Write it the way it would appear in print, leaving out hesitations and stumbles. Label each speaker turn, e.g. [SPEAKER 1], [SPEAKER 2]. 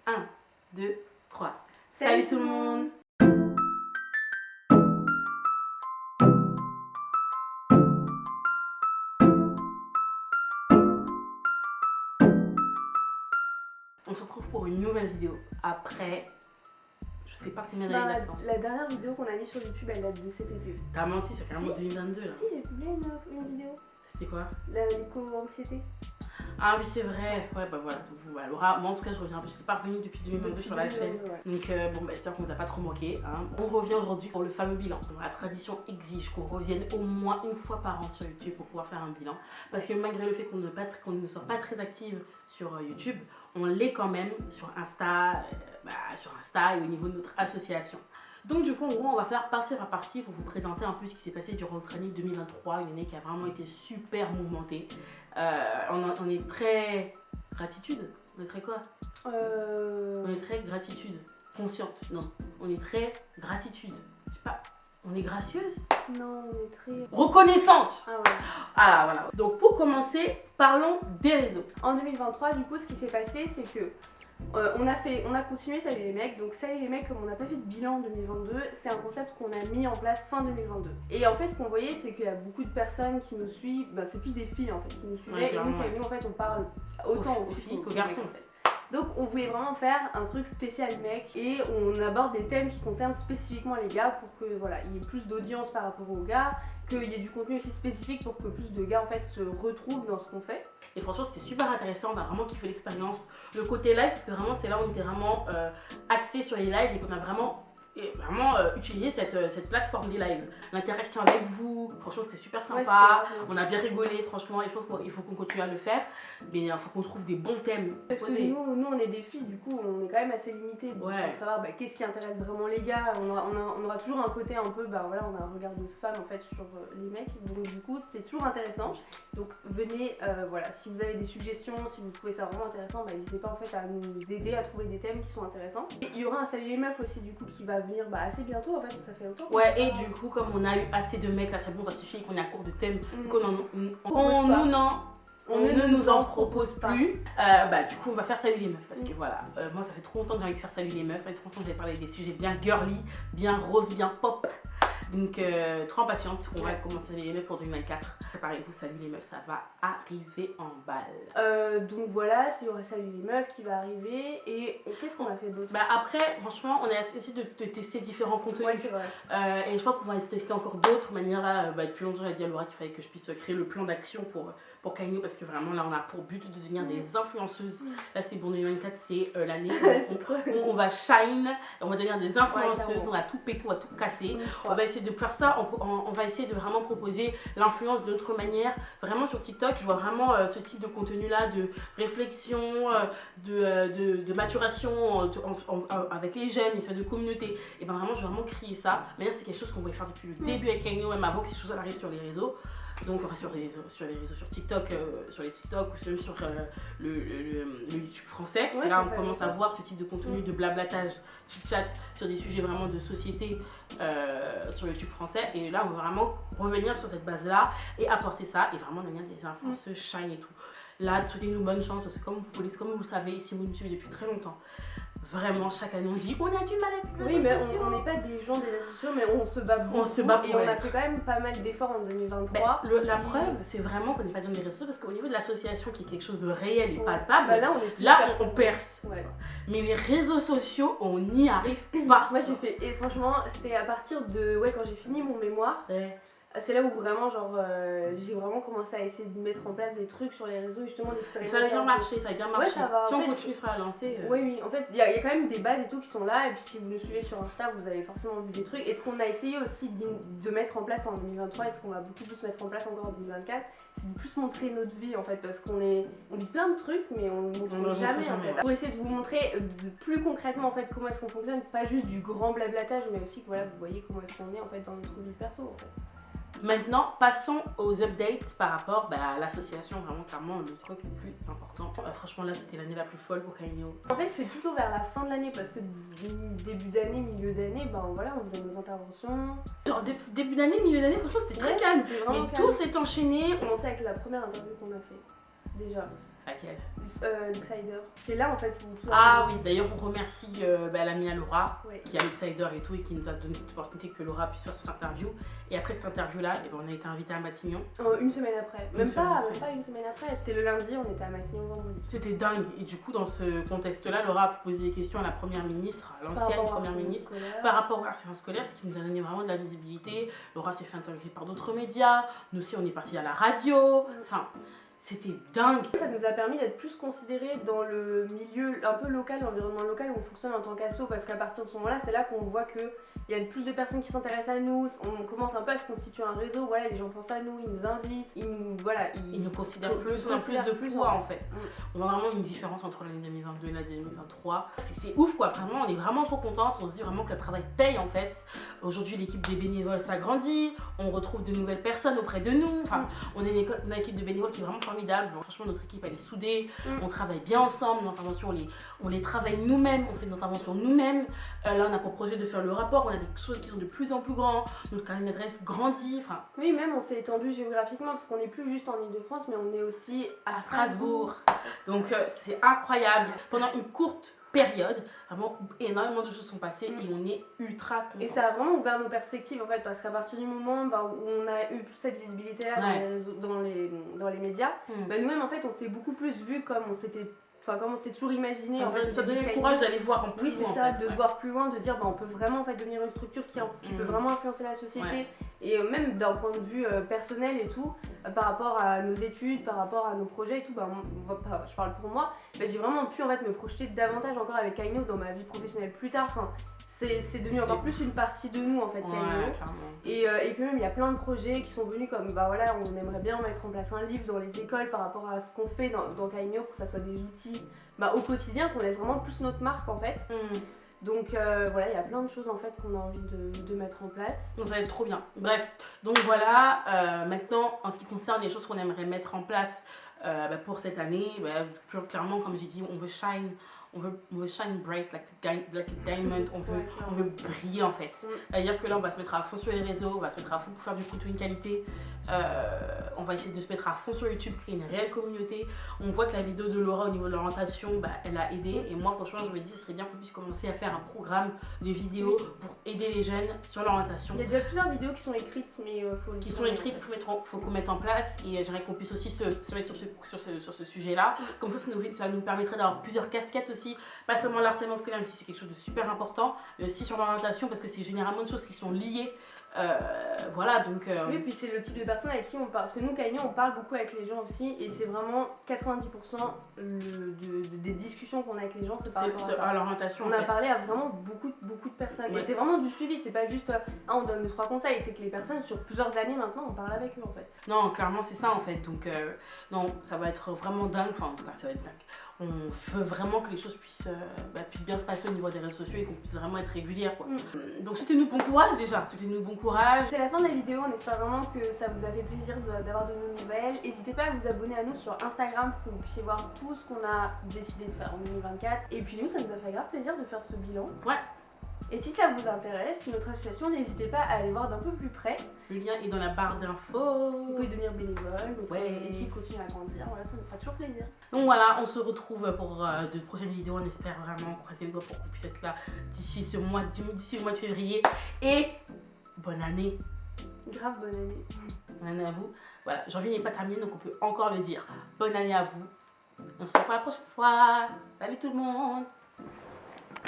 [SPEAKER 1] 1, 2, 3. Salut tout le monde. On se retrouve pour une nouvelle vidéo après, je sais pas combien d'années d'absence.
[SPEAKER 2] La dernière vidéo qu'on a mise sur YouTube, elle date de cet été.
[SPEAKER 1] T'as menti, ça fait un mois 2022 là.
[SPEAKER 2] Si, j'ai publié une vidéo.
[SPEAKER 1] C'était quoi?
[SPEAKER 2] L'éco-anxiété.
[SPEAKER 1] Ah oui, c'est vrai. Ouais, bah voilà. Donc, voilà. Laura, moi en tout cas, je reviens. Je suis pas revenue depuis 2022 sur la chaîne.
[SPEAKER 2] Ouais.
[SPEAKER 1] Donc, bon, bah, j'espère qu'on vous a pas trop manqué. Hein. On revient aujourd'hui pour le fameux bilan. La tradition exige qu'on revienne au moins une fois par an sur YouTube pour pouvoir faire un bilan. Parce que malgré le fait qu'on ne soit pas très active sur YouTube, on l'est quand même sur Insta et au niveau de notre association. Donc du coup, en gros, on va faire partie par partie pour vous présenter un peu ce qui s'est passé durant notre année 2023, une année qui a vraiment été super mouvementée. On est très gratitude. On est très quoi? On est très gratitude consciente. Non, on est très gratitude. Je sais pas. On est gracieuse?
[SPEAKER 2] Non, on est très
[SPEAKER 1] reconnaissante.
[SPEAKER 2] Ah ouais.
[SPEAKER 1] Ah voilà. Donc pour commencer, parlons des réseaux.
[SPEAKER 2] En 2023, du coup, ce qui s'est passé, c'est que on a continué Salut les mecs. Donc Salut les mecs, comme on n'a pas fait de bilan en 2022, c'est un concept qu'on a mis en place fin 2022. Et en fait, ce qu'on voyait, c'est qu'il y a beaucoup de personnes qui nous suivent, c'est plus des filles en fait qui nous suivaient.
[SPEAKER 1] Ouais,
[SPEAKER 2] et nous, en fait, on parle autant aux filles
[SPEAKER 1] qu'aux garçons
[SPEAKER 2] en fait. Donc on voulait vraiment faire un truc spécial mec et on aborde des thèmes qui concernent spécifiquement les gars pour que voilà, il y ait plus d'audience par rapport aux gars, qu'il y ait du contenu aussi spécifique pour que plus de gars en fait se retrouvent dans ce qu'on fait.
[SPEAKER 1] Et franchement c'était super intéressant, on a vraiment kiffé l'expérience. Le côté live, parce que vraiment c'est là où on était vraiment axé sur les lives et qu'on a vraiment utilisé cette plateforme des lives. L'interaction avec vous, franchement c'était super sympa, on a bien rigolé franchement et je pense qu'il faut qu'on continue à le faire, mais il faut qu'on trouve des bons thèmes.
[SPEAKER 2] Parce que nous on est des filles, du coup on est quand même assez limité pour savoir qu'est-ce qui intéresse vraiment les gars. On aura toujours un côté un peu, on a un regard de femme en fait sur les mecs, donc du coup c'est toujours intéressant. Donc venez, si vous avez des suggestions, si vous trouvez ça vraiment intéressant, n'hésitez pas en fait à nous aider à trouver des thèmes qui sont intéressants. Et il y aura un Salut les meufs aussi du coup qui va venir assez bientôt en fait, ça fait longtemps.
[SPEAKER 1] Ouais, et du coup comme on a eu assez de mecs, là c'est bon, ça suffit qu'on est à court de thèmes, on ne nous en propose plus. Du coup on va faire Salut les meufs parce que voilà, moi ça fait trop longtemps que j'ai envie de faire Salut les meufs, ça fait trop longtemps que j'ai parlé des sujets bien girly, bien rose, bien pop. Donc trop impatiente, on va commencer Salut les meufs pour 2024. Préparez-vous, Salut les meufs, ça va arriver en balle.
[SPEAKER 2] Donc voilà, c'est Salut les meufs qui va arriver. Et qu'est-ce qu'on a fait d'autre?
[SPEAKER 1] Après, franchement, on a essayé de tester différents contenus.
[SPEAKER 2] Ouais, c'est vrai.
[SPEAKER 1] Et je pense qu'on va tester encore d'autres manières. Depuis longtemps, j'ai dit à Laura qu'il fallait que je puisse créer le plan d'action pour Kaino parce que vraiment là, on a pour but de devenir des influenceuses. Là, c'est bon, 2024, c'est l'année où on va shine, on va devenir des influenceuses, on va tout péter, on va tout casser. On va essayer de faire ça, on va essayer de vraiment proposer l'influence de notre manière. Vraiment sur TikTok, je vois vraiment ce type de contenu là, de réflexion, de maturation avec les jeunes, une espèce de communauté. Et ben vraiment, je vais vraiment créer ça. Mais c'est quelque chose qu'on voulait faire depuis le début avec Kaino, même avant que ces choses arrivent sur les réseaux. Donc enfin sur les réseaux, sur TikTok, sur les TikTok ou même sur le YouTube français. Parce que là on commence à voir ce type de contenu de blablatage, chit-chat sur des sujets vraiment de société sur le YouTube français. Et là on va vraiment revenir sur cette base là et apporter ça et vraiment devenir des influenceurs shine et tout. Là, souhaitez-nous bonne chance parce que comme vous le savez, si vous me suivez depuis très longtemps, vraiment chaque année on dit on a du mal avec les réseaux sociaux.
[SPEAKER 2] On n'est pas des gens des réseaux sociaux, mais on se bat beaucoup.
[SPEAKER 1] Et
[SPEAKER 2] on a fait quand même pas mal d'efforts en 2023.
[SPEAKER 1] La preuve, c'est vraiment qu'on n'est pas des gens des réseaux sociaux parce qu'au niveau de l'association qui est quelque chose de réel et palpable, là on perce. Ouais. Mais les réseaux sociaux, on n'y arrive pas.
[SPEAKER 2] Moi j'ai fait, et franchement, c'était à partir de quand j'ai fini mon mémoire. C'est là où vraiment j'ai vraiment commencé à essayer de mettre en place des trucs sur les réseaux justement d'expérimenter.
[SPEAKER 1] Ça va bien marcher, ça va bien marcher.
[SPEAKER 2] Ça va,
[SPEAKER 1] si on continue sur la lancée.
[SPEAKER 2] Oui, en fait il y a quand même des bases et tout qui sont là et puis si vous le suivez sur Insta vous avez forcément vu des trucs. Et ce qu'on a essayé aussi de mettre en place en 2023 et ce qu'on va beaucoup plus mettre en place encore en 2024, c'est de plus montrer notre vie en fait parce qu'on vit plein de trucs mais on ne montre jamais en fait. Pour essayer de vous montrer plus concrètement en fait comment est-ce qu'on fonctionne, pas juste du grand blablatage mais aussi que vous voyez comment est-ce qu'on est en fait dans notre vie perso en fait.
[SPEAKER 1] Maintenant, passons aux updates par rapport à l'association, vraiment clairement le truc le plus important. Franchement là c'était l'année la plus folle pour Kaino.
[SPEAKER 2] En fait c'est plutôt vers la fin de l'année parce que début d'année, milieu d'année, on faisait nos interventions.
[SPEAKER 1] Genre début d'année, milieu d'année, franchement c'était très calme. Mais tout s'est enchaîné.
[SPEAKER 2] On a commencé avec la première interview qu'on a fait. déjà.
[SPEAKER 1] Laquelle?
[SPEAKER 2] L'Outsider. C'est là en fait où tout
[SPEAKER 1] Ah oui, d'ailleurs on remercie l'amie à Laura,
[SPEAKER 2] Ouais.
[SPEAKER 1] qui a l'Outsider et tout, et qui nous a donné cette opportunité que Laura puisse faire cette interview. Et après cette interview-là, on a été invité à Matignon.
[SPEAKER 2] Une semaine après. Même pas une semaine après. C'était le lundi, on était à Matignon vendredi.
[SPEAKER 1] C'était dingue. Et du coup, dans ce contexte-là, Laura a posé des questions à la première ministre, à l'ancienne première ministre, par rapport au harcèlement scolaire, ce qui nous a donné vraiment de la visibilité. Laura s'est fait interviewer par d'autres médias. Nous aussi, on est parti à la radio. Enfin, c'était dingue.
[SPEAKER 2] Ça nous a permis d'être plus considérés dans le milieu un peu local, l'environnement local où on fonctionne en tant qu'asso, parce qu'à partir de ce moment-là, c'est là qu'on voit qu'il y a plus de personnes qui s'intéressent à nous, on commence un peu à se constituer un réseau, voilà, les gens pensent à nous, ils nous invitent, ils nous
[SPEAKER 1] considèrent plus, on a plus de poids en fait. On voit vraiment une différence entre l'année 2022 et l'année 2023. C'est ouf quoi, vraiment, on est vraiment trop contente, on se dit vraiment que le travail paye en fait. Aujourd'hui, l'équipe des bénévoles s'agrandit, on retrouve de nouvelles personnes auprès de nous, enfin, on est une équipe de bénévoles qui est vraiment formidable. Donc, franchement, notre équipe elle est soudée, on travaille bien ensemble, nos interventions on les travaille nous-mêmes, on fait nos interventions nous-mêmes. Là, on a pour projet de faire le rapport, on a des choses qui sont de plus en plus grandes, notre carnet d'adresse grandit. Enfin,
[SPEAKER 2] oui, même on s'est étendu géographiquement parce qu'on n'est plus juste en Ile-de-France, mais on est aussi
[SPEAKER 1] à Strasbourg. Donc, c'est incroyable. Pendant une courte période, vraiment énormément de choses sont passées et on est ultra contents.
[SPEAKER 2] Et ça a vraiment ouvert nos perspectives en fait, parce qu'à partir du moment où on a eu cette visibilité là dans les réseaux, dans les médias, nous-mêmes en fait on s'est beaucoup plus vu comme on s'était toujours imaginé. En fait,
[SPEAKER 1] ça donnait le courage d'aller voir en plus
[SPEAKER 2] loin. Oui, c'est ça, de voir plus loin, de dire on peut vraiment en fait devenir une structure qui peut vraiment influencer la société. Et même d'un point de vue personnel et tout, par rapport à nos études, par rapport à nos projets et tout, je parle pour moi, j'ai vraiment pu en fait me projeter davantage encore avec Kaino dans ma vie professionnelle plus tard. Enfin, c'est devenu encore plus une partie de nous en fait, Kaino. Et puis même il y a plein de projets qui sont venus comme on aimerait bien mettre en place un livre dans les écoles par rapport à ce qu'on fait dans Kaino pour que ça soit des outils au quotidien, qu'on laisse vraiment plus notre marque en fait. Donc il y a plein de choses en fait qu'on a envie de mettre en place.
[SPEAKER 1] Donc ça va être trop bien. Bref, donc voilà, maintenant en ce qui concerne les choses qu'on aimerait mettre en place pour cette année, plus clairement comme j'ai dit, on veut shine bright like a diamond, on veut briller en fait. C'est-à-dire que là on va se mettre à fond sur les réseaux, on va se mettre à fond pour faire du contenu de qualité, on va essayer de se mettre à fond sur YouTube, créer une réelle communauté. On voit que la vidéo de Laura au niveau de l'orientation, elle a aidé, et moi franchement je me dis ce serait bien qu'on puisse commencer à faire un programme de vidéos pour aider les jeunes sur l'orientation.
[SPEAKER 2] Il y a déjà plusieurs vidéos qui sont écrites, mais
[SPEAKER 1] faut qu'on mette en place, et j'aimerais qu'on puisse aussi se mettre sur ce sujet-là. Comme ça nous permettrait d'avoir plusieurs casquettes aussi, pas seulement l'harcèlement scolaire, même si c'est quelque chose de super important, mais aussi sur l'orientation, parce que c'est généralement des choses qui sont liées. Voilà, donc.
[SPEAKER 2] Oui, puis c'est le type de personne avec qui on parle. Parce que nous, Kaino, on parle beaucoup avec les gens aussi, et c'est vraiment 90% des discussions qu'on a avec les gens, c'est par rapport à
[SPEAKER 1] l'orientation.
[SPEAKER 2] On a parlé à vraiment beaucoup de personnes. Et c'est vraiment du suivi, c'est pas juste on donne 2-3 conseils, c'est que les personnes, sur plusieurs années maintenant, on parle avec eux en fait.
[SPEAKER 1] Non, clairement, c'est ça en fait. Donc, non, ça va être vraiment dingue. Enfin, en tout cas, ça va être dingue. On veut vraiment que les choses puissent bien se passer au niveau des réseaux sociaux et qu'on puisse vraiment être régulière, quoi. Donc souhaitez-nous bon courage déjà, souhaitez-nous bon courage.
[SPEAKER 2] C'est la fin de la vidéo, on espère vraiment que ça vous a fait plaisir d'avoir de nos nouvelles. N'hésitez pas à vous abonner à nous sur Instagram pour que vous puissiez voir tout ce qu'on a décidé de faire en 2024. Et puis nous, ça nous a fait grave plaisir de faire ce bilan.
[SPEAKER 1] Ouais.
[SPEAKER 2] Et si ça vous intéresse, notre association, n'hésitez pas à aller voir d'un peu plus près.
[SPEAKER 1] Le lien est dans la barre d'infos.
[SPEAKER 2] Vous pouvez devenir bénévole, notre équipe continue à grandir, voilà, ça nous fera toujours plaisir.
[SPEAKER 1] Donc voilà, on se retrouve pour de prochaines vidéos, on espère vraiment croiser les doigts pour qu'on puisse être là d'ici le mois de février. Et bonne année.
[SPEAKER 2] Grave bonne année.
[SPEAKER 1] Bonne année à vous. Voilà, janvier n'est pas terminé, donc on peut encore le dire. Bonne année à vous. On se retrouve la prochaine fois. Salut tout le monde.